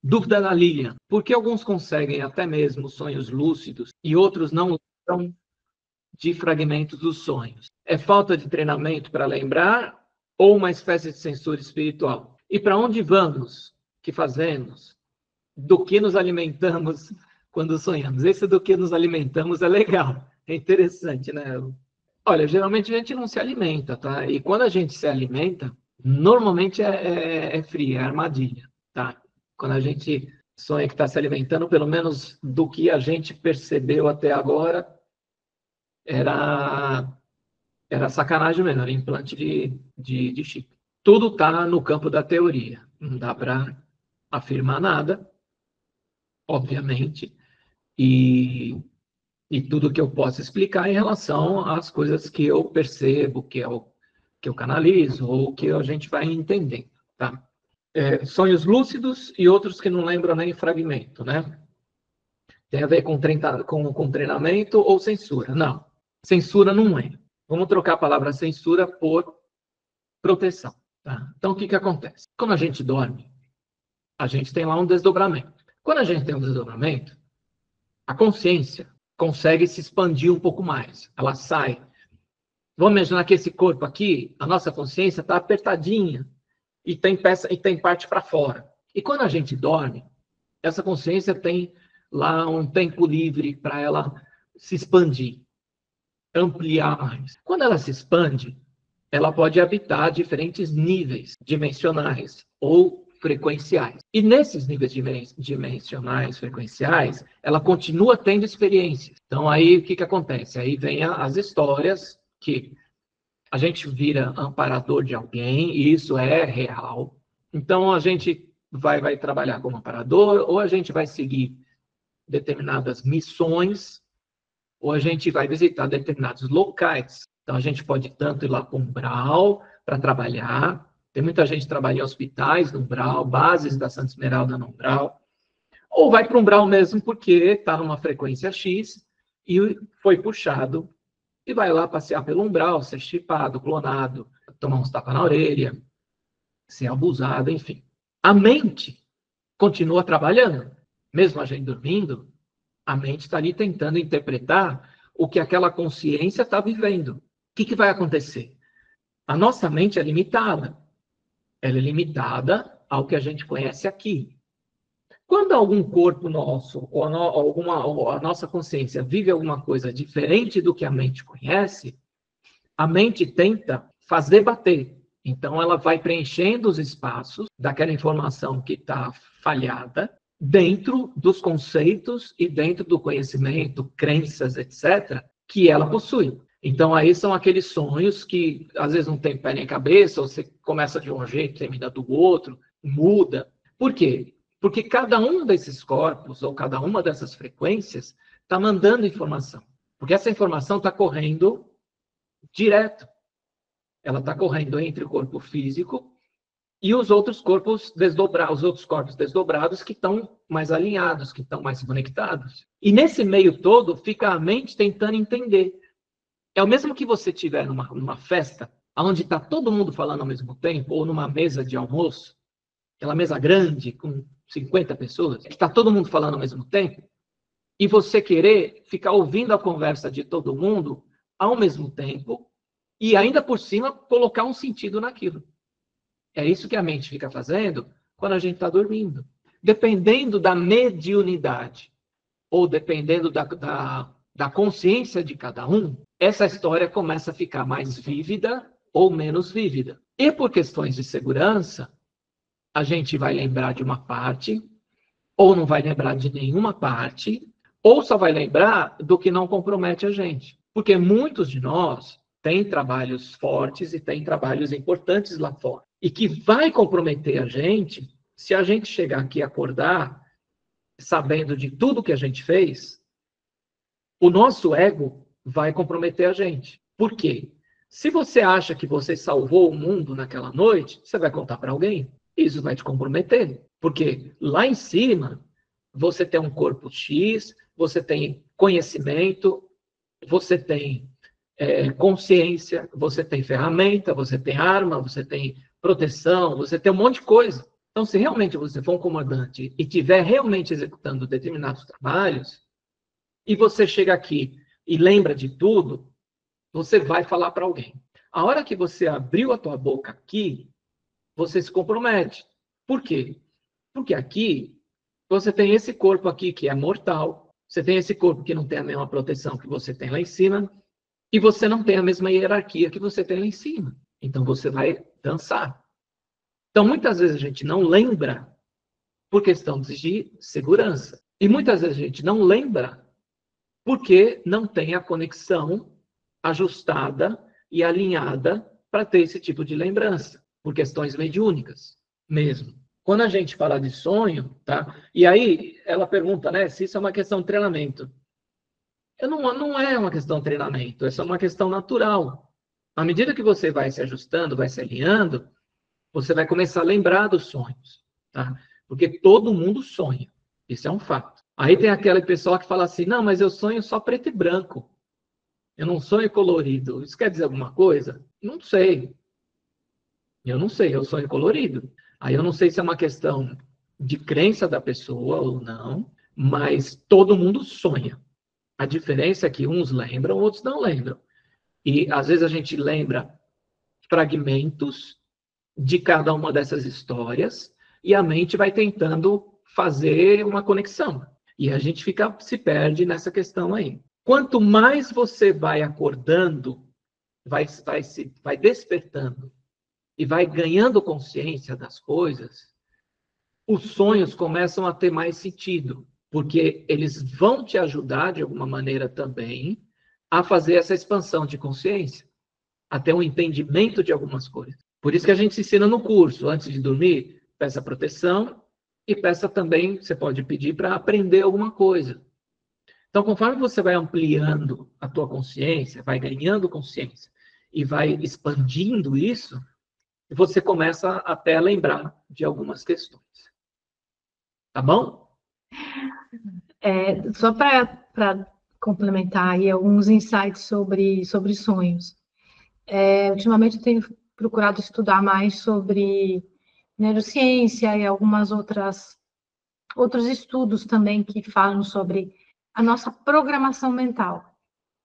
Dúvida da Lilian. Por que alguns conseguem até mesmo sonhos lúcidos e outros não lembram de fragmentos dos sonhos? É falta de treinamento para lembrar ou uma espécie de censura espiritual? E para onde vamos? O que fazemos? Do que nos alimentamos quando sonhamos? Esse do que nos alimentamos é legal, é interessante, né? Olha, geralmente a gente não se alimenta, tá? E quando a gente se alimenta, normalmente é fria, é armadilha, tá? Quando a gente sonha que está se alimentando, pelo menos do que a gente percebeu até agora, era sacanagem mesmo, era implante de chip. Tudo está no campo da teoria. Não dá para afirmar nada, obviamente, e tudo que eu posso explicar em relação às coisas que eu percebo, que eu canalizo, ou que a gente vai entendendo, tá? Sonhos lúcidos e outros que não lembram nem fragmento, né? Tem a ver com treinamento ou censura? Não, censura não é. Vamos trocar a palavra censura por proteção, tá? Então, o que acontece? Quando a gente dorme, a gente tem lá um desdobramento. Quando a gente tem um desdobramento, a consciência consegue se expandir um pouco mais. Ela sai. Vamos imaginar que esse corpo aqui, a nossa consciência está apertadinha e tem parte para fora. E quando a gente dorme, essa consciência tem lá um tempo livre para ela se expandir, ampliar mais. Quando ela se expande, ela pode habitar diferentes níveis dimensionais ou frequenciais. E nesses níveis dimensionais, frequenciais, ela continua tendo experiências. Então, aí, o que acontece? Aí vem as histórias que a gente vira amparador de alguém, e isso é real. Então, a gente vai trabalhar como amparador, ou a gente vai seguir determinadas missões, ou a gente vai visitar determinados locais. Então, a gente pode tanto ir lá para o umbral para trabalhar. Tem muita gente que trabalha em hospitais no umbral, bases da Santa Esmeralda no umbral. Ou vai para o umbral mesmo porque está numa frequência X e foi puxado. E vai lá passear pelo umbral, ser chipado, clonado, tomar uns tapas na orelha, ser abusado, enfim. A mente continua trabalhando. Mesmo a gente dormindo, a mente está ali tentando interpretar o que aquela consciência está vivendo. O que vai acontecer? A nossa mente é limitada. Ela é limitada ao que a gente conhece aqui. Quando algum corpo nosso, ou a nossa consciência vive alguma coisa diferente do que a mente conhece, a mente tenta fazer bater. Então, ela vai preenchendo os espaços daquela informação que está falhada, dentro dos conceitos e dentro do conhecimento, crenças, etc., que ela possui. Então, aí são aqueles sonhos que, às vezes, não tem pé nem cabeça, ou você começa de um jeito, termina do outro, muda. Por quê? Porque cada um desses corpos, ou cada uma dessas frequências, está mandando informação. Porque essa informação está correndo direto. Ela está correndo entre o corpo físico e os outros corpos desdobrados que estão mais alinhados, que estão mais conectados. E nesse meio todo, fica a mente tentando entender. É o mesmo que você tiver numa festa, onde está todo mundo falando ao mesmo tempo, ou numa mesa de almoço, aquela mesa grande, com 50 pessoas, que está todo mundo falando ao mesmo tempo, e você querer ficar ouvindo a conversa de todo mundo ao mesmo tempo, e ainda por cima colocar um sentido naquilo. É isso que a mente fica fazendo quando a gente está dormindo. Dependendo da mediunidade, ou dependendo da consciência de cada um, essa história começa a ficar mais vívida ou menos vívida. E por questões de segurança, a gente vai lembrar de uma parte, ou não vai lembrar de nenhuma parte, ou só vai lembrar do que não compromete a gente. Porque muitos de nós têm trabalhos fortes e têm trabalhos importantes lá fora. E que vai comprometer a gente se a gente chegar aqui e acordar sabendo de tudo que a gente fez, o nosso ego vai comprometer a gente. Por quê? Se você acha que você salvou o mundo naquela noite, você vai contar para alguém. Isso vai te comprometer. Porque lá em cima, você tem um corpo X, você tem conhecimento, você tem consciência, você tem ferramenta, você tem arma, você tem proteção, você tem um monte de coisa. Então, se realmente você for um comandante e estiver realmente executando determinados trabalhos, e você chega aqui e lembra de tudo, você vai falar para alguém. A hora que você abriu a tua boca aqui, você se compromete. Por quê? Porque aqui você tem esse corpo aqui que é mortal, você tem esse corpo que não tem a mesma proteção que você tem lá em cima, e você não tem a mesma hierarquia que você tem lá em cima. Então você vai dançar. Então muitas vezes a gente não lembra por questão de segurança. E muitas vezes a gente não lembra porque não tem a conexão ajustada e alinhada para ter esse tipo de lembrança, por questões mediúnicas mesmo. Quando a gente fala de sonho, tá? E aí ela pergunta, né, se isso é uma questão de treinamento. Não é uma questão de treinamento, é só uma questão natural. À medida que você vai se ajustando, vai se alinhando, você vai começar a lembrar dos sonhos, tá? Porque todo mundo sonha, isso é um fato. Aí tem aquele pessoal que fala assim, não, mas eu sonho só preto e branco, eu não sonho colorido. Isso quer dizer alguma coisa? Não sei, eu não sei, eu sonho colorido. Aí eu não sei se é uma questão de crença da pessoa ou não, mas todo mundo sonha. A diferença é que uns lembram, outros não lembram. E às vezes a gente lembra fragmentos de cada uma dessas histórias e a mente vai tentando fazer uma conexão. E a gente se perde nessa questão aí. Quanto mais você vai acordando, vai despertando e vai ganhando consciência das coisas, os sonhos começam a ter mais sentido, porque eles vão te ajudar de alguma maneira também a fazer essa expansão de consciência, a ter um entendimento de algumas coisas. Por isso que a gente se ensina no curso, antes de dormir, peça proteção e peça também, você pode pedir para aprender alguma coisa. Então, conforme você vai ampliando a tua consciência, vai ganhando consciência e vai expandindo isso, você começa até a lembrar de algumas questões. Tá bom? Só para complementar aí alguns insights sobre sonhos. Ultimamente eu tenho procurado estudar mais sobre neurociência e outros estudos também que falam sobre a nossa programação mental,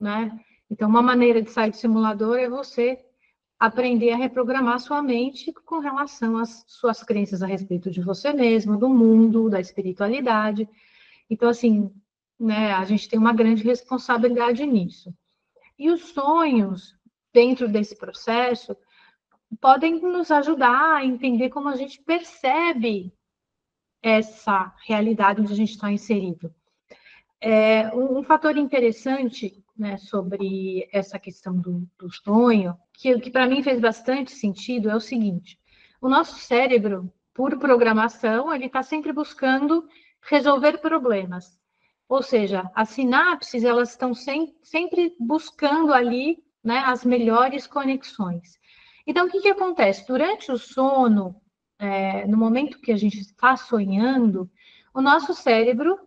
né? Então, uma maneira de sair do simulador é você aprender a reprogramar sua mente com relação às suas crenças a respeito de você mesmo, do mundo, da espiritualidade. Então, assim, né, a gente tem uma grande responsabilidade nisso. E os sonhos, dentro desse processo, podem nos ajudar a entender como a gente percebe essa realidade onde a gente está inserido. Um fator interessante, né, sobre essa questão do sonho, que para mim fez bastante sentido, é o seguinte: o nosso cérebro, por programação, ele está sempre buscando resolver problemas. Ou seja, as sinapses, elas estão sempre buscando ali, né, as melhores conexões. Então, o que acontece? Durante o sono, no momento que a gente está sonhando, o nosso cérebro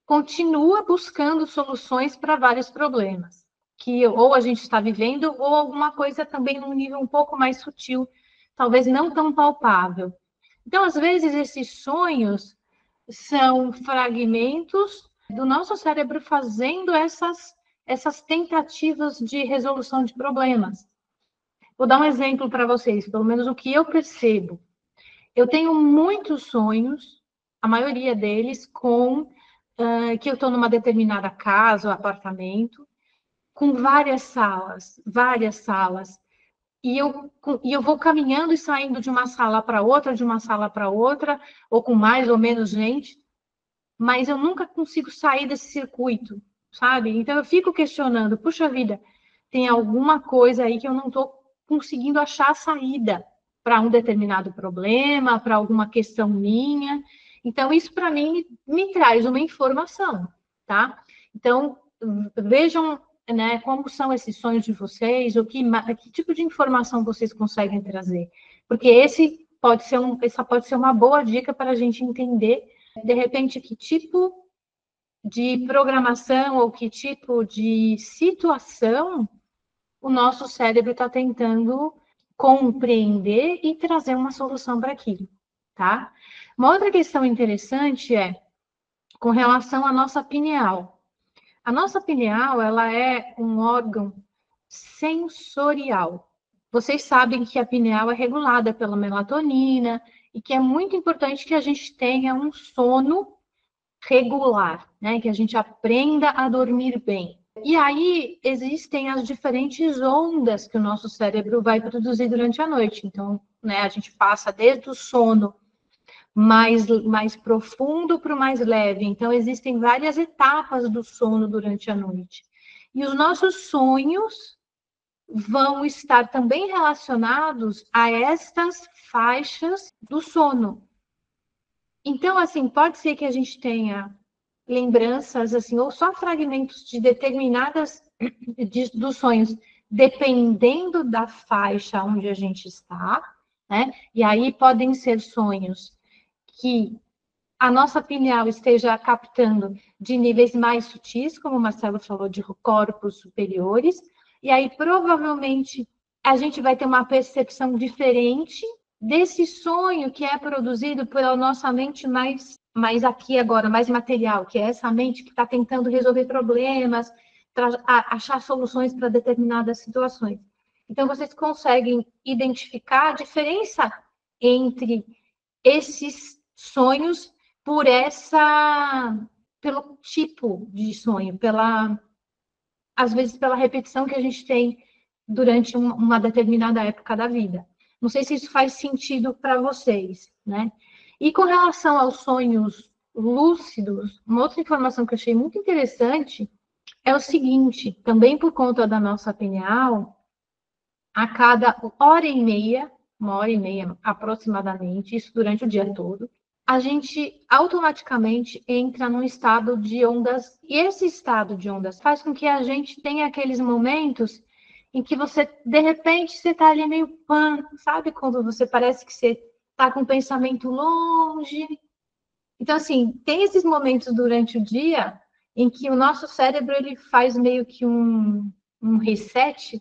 continua buscando soluções para vários problemas, que ou a gente está vivendo, ou alguma coisa também num nível um pouco mais sutil, talvez não tão palpável. Então, às vezes, esses sonhos são fragmentos do nosso cérebro fazendo essas tentativas de resolução de problemas. Vou dar um exemplo para vocês, pelo menos o que eu percebo. Eu tenho muitos sonhos, a maioria deles, que eu estou numa determinada casa ou apartamento, com várias salas. E eu vou caminhando e saindo de uma sala para outra, de uma sala para outra, ou com mais ou menos gente, mas eu nunca consigo sair desse circuito, sabe? Então eu fico questionando, puxa vida, tem alguma coisa aí que eu não estou conseguindo achar a saída para um determinado problema, para alguma questão minha. Então, isso para mim me traz uma informação, tá? Então, vejam, né, como são esses sonhos de vocês, que tipo de informação vocês conseguem trazer. Porque essa pode ser uma boa dica para a gente entender, de repente, que tipo de programação ou que tipo de situação o nosso cérebro está tentando compreender e trazer uma solução para aquilo, tá? Uma outra questão interessante é com relação à nossa pineal. A nossa pineal, ela é um órgão sensorial. Vocês sabem que a pineal é regulada pela melatonina e que é muito importante que a gente tenha um sono regular, né? Que a gente aprenda a dormir bem. E aí existem as diferentes ondas que o nosso cérebro vai produzir durante a noite. Então, né, a gente passa desde o sono mais profundo para o mais leve. Então, existem várias etapas do sono durante a noite. E os nossos sonhos vão estar também relacionados a estas faixas do sono. Então, assim, pode ser que a gente tenha lembranças, assim, ou só fragmentos de determinadas dos sonhos, dependendo da faixa onde a gente está, né? E aí podem ser sonhos que a nossa pineal esteja captando de níveis mais sutis, como o Marcelo falou, de corpos superiores, e aí provavelmente a gente vai ter uma percepção diferente desse sonho que é produzido pela nossa mente mais aqui agora, mais material, que é essa mente que está tentando resolver problemas, achar soluções para determinadas situações. Então, vocês conseguem identificar a diferença entre esses sonhos pelo tipo de sonho, às vezes pela repetição que a gente tem durante uma determinada época da vida. Não sei se isso faz sentido para vocês, né? E com relação aos sonhos lúcidos, uma outra informação que eu achei muito interessante é o seguinte, também por conta da nossa pineal, a cada uma hora e meia aproximadamente, isso durante o dia todo, a gente automaticamente entra num estado de ondas, e esse estado de ondas faz com que a gente tenha aqueles momentos em que você, de repente, você está ali meio sabe? Quando você parece que você está com o pensamento longe. Então, assim, tem esses momentos durante o dia em que o nosso cérebro ele faz meio que um reset,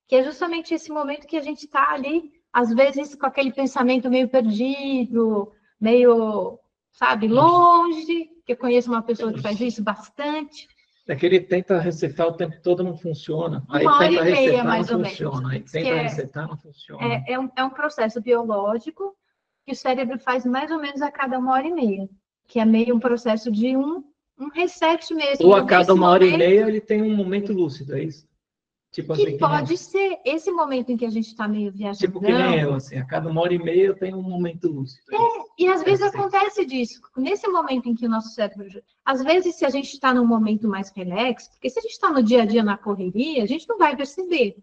que é justamente esse momento que a gente está ali, às vezes com aquele pensamento meio perdido, meio, sabe, longe, que eu conheço uma pessoa que faz isso bastante. É que ele tenta resetar o tempo todo, não funciona. Aí tenta resetar, mais não funciona. Aí tenta resetar, não funciona. É um processo biológico que o cérebro faz mais ou menos a cada uma hora e meia, que é meio um processo de um reset mesmo. Ou a cada uma hora e meia ele tem um momento lúcido, é isso? Tipo assim, que pode ser esse momento em que a gente está meio viajando. Tipo que nem eu, assim, a cada uma hora e meia eu tenho um momento lúcido. E às vezes acontece disso. Nesse momento em que o nosso cérebro... Às vezes, se a gente está num momento mais relax, porque se a gente está no dia a dia na correria, a gente não vai perceber.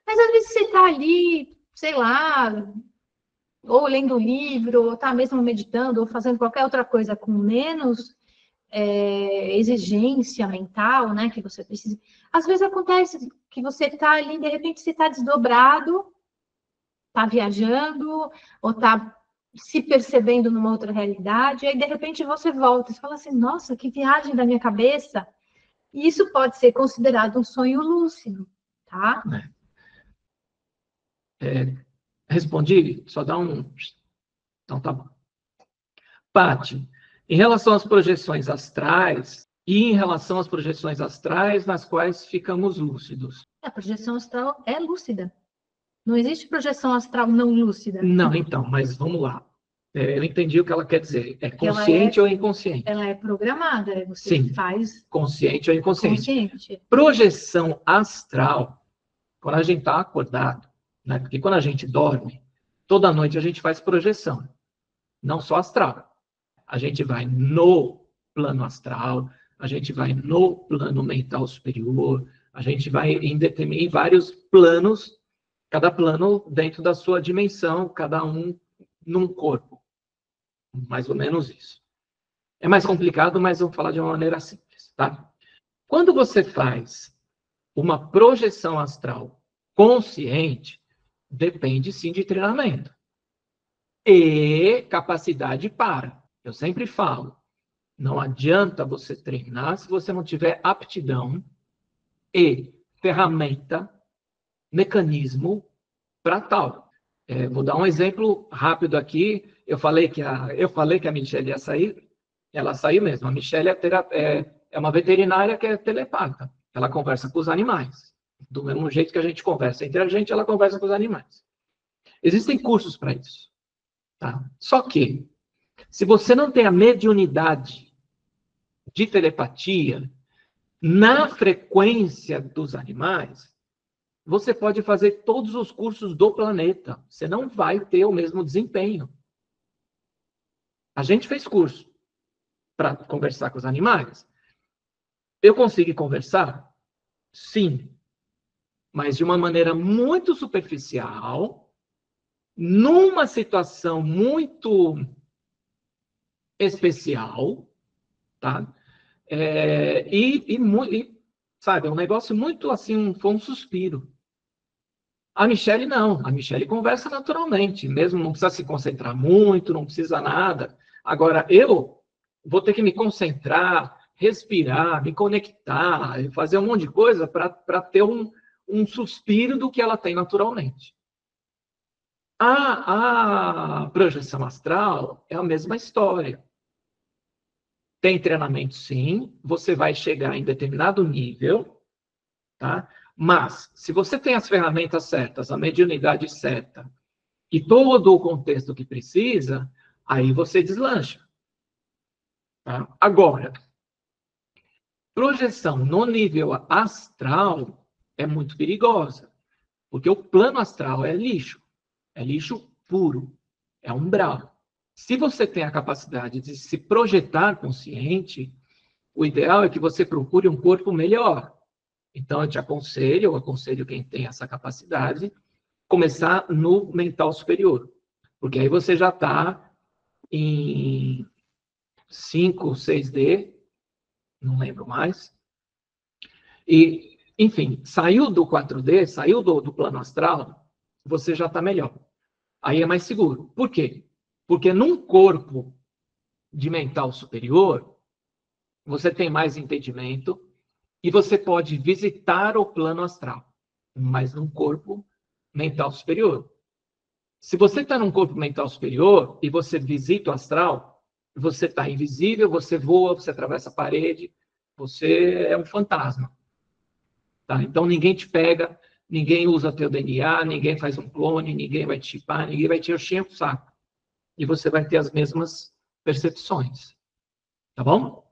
Mas às vezes você está ali, sei lá, ou lendo livro, ou está mesmo meditando, ou fazendo qualquer outra coisa com menos exigência mental, né, que você precisa. Às vezes acontece que você está ali, de repente você está desdobrado, está viajando, ou está se percebendo numa outra realidade, e aí de repente você volta e fala assim, nossa, que viagem da minha cabeça. E isso pode ser considerado um sonho lúcido, tá? Respondi? Só dá um... Então tá bom. Pati, em relação às projeções astrais e em relação às projeções astrais nas quais ficamos lúcidos. A projeção astral é lúcida. Não existe projeção astral não lúcida. Não, então, mas vamos lá. Eu entendi o que ela quer dizer. É consciente ou inconsciente? Ela é programada. Você Sim, faz... consciente ou inconsciente. Consciente. Projeção astral, quando a gente está acordado, né? Porque quando a gente dorme, toda noite a gente faz projeção. Não só astral. A gente vai no plano astral, a gente vai no plano mental superior, a gente vai em vários planos, cada plano dentro da sua dimensão, cada um num corpo. Mais ou menos isso. É mais complicado, mas vou falar de uma maneira simples, tá? Quando você faz uma projeção astral consciente, depende sim de treinamento e capacidade para. Eu sempre falo, não adianta você treinar se você não tiver aptidão e ferramenta, mecanismo para tal. Vou dar um exemplo rápido aqui. Eu falei que a Michelle ia sair, ela saiu mesmo. A Michelle é uma veterinária que é telepata. Ela conversa com os animais. Do mesmo jeito que a gente conversa entre a gente, ela conversa com os animais. Existem cursos para isso. Tá? Só que, se você não tem a mediunidade de telepatia na frequência dos animais, você pode fazer todos os cursos do planeta. Você não vai ter o mesmo desempenho. A gente fez curso para conversar com os animais. Eu consegui conversar? Sim. Mas de uma maneira muito superficial, numa situação muito especial, tá? Sabe, é um negócio muito assim, foi um suspiro. A Michelle não, a Michelle conversa naturalmente, mesmo não precisa se concentrar muito, não precisa nada. Agora, eu vou ter que me concentrar, respirar, me conectar, fazer um monte de coisa para ter um suspiro do que ela tem naturalmente. A projeção astral é a mesma história. Tem treinamento, sim, você vai chegar em determinado nível, tá? Mas, se você tem as ferramentas certas, a mediunidade certa e todo o contexto que precisa, aí você deslancha. Tá? Agora, projeção no nível astral é muito perigosa, porque o plano astral é lixo puro, é umbral. Se você tem a capacidade de se projetar consciente, o ideal é que você procure um corpo melhor. Então, eu aconselho quem tem essa capacidade, começar no mental superior. Porque aí você já está em 5, 6D, não lembro mais. E, enfim, saiu do 4D, saiu do plano astral, você já está melhor. Aí é mais seguro. Por quê? Porque num corpo de mental superior, você tem mais entendimento e você pode visitar o plano astral, mas num corpo mental superior. Se você está num corpo mental superior e você visita o astral, você está invisível, você voa, você atravessa a parede, você é um fantasma. Tá? Então ninguém te pega, ninguém usa teu DNA, ninguém faz um clone, ninguém vai te chipar, ninguém vai te encher o saco. E você vai ter as mesmas percepções. Tá bom?